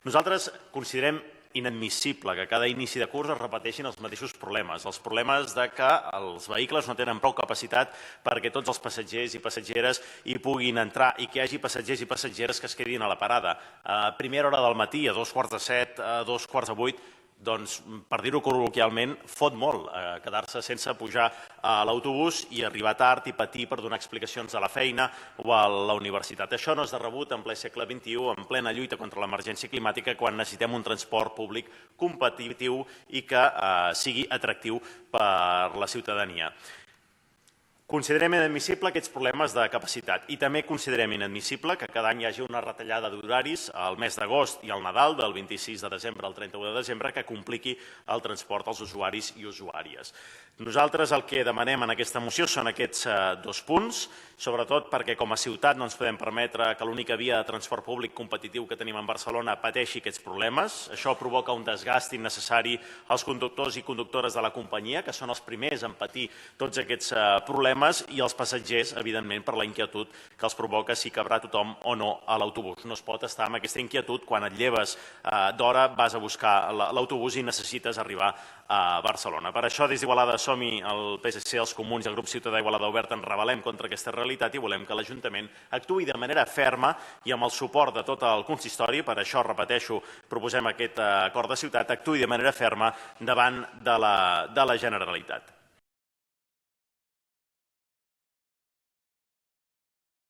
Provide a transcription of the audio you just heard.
Nosaltres considerem inadmissible que cada inici de curs es repeteixin els mateixos problemes. Els problemes de que els vehicles no tenen prou capacitat perquè tots els passatgers i passatgeres hi puguin entrar i que hi hagi passatgers i passatgeres que es quedin a la parada. A primera hora del matí, a 7:15, a 7:45, doncs, per dir-ho col·loquialment, fot molt quedar-se sense pujar a l'autobús i arribar tard i patir per donar explicacions a la feina o a la universitat. Això no és de rebut en ple segle XXI, en plena lluita contra l'emergència climàtica, quan necessitem un transport públic competitiu i que sigui atractiu per la ciutadania. Considerem inadmissible aquests problemes de capacitat i també considerem inadmissible que cada any hi hagi una retallada d'horaris al mes d'agost i al Nadal, del 26 de desembre al 31 de desembre, que compliqui el transport als usuaris i usuàries. Nosaltres el que demanem en aquesta moció són aquests dos punts, sobretot perquè com a ciutat no ens podem permetre que l'única via de transport públic competitiu que tenim a Barcelona pateixi aquests problemes. Això provoca un desgast innecessari als conductors i conductores de la companyia, que són els primers en patir tots aquests problemes, i els passatgers, evidentment, per la inquietud que els provoca si cabrà tothom o no a l'autobús. No es pot estar amb aquesta inquietud quan et lleves d'hora, vas a buscar l'autobús i necessites arribar a Barcelona. Per això, des d'Igualada Som-hi, el PSC, els Comuns i el Grup Ciutadà Igualada Oberta ens rebel·lem contra aquesta realitat i volem que l'Ajuntament actuï de manera ferma i amb el suport de tot el consistori. Per això, repeteixo, proposem aquest acord de ciutat, actuï de manera ferma davant de la Generalitat.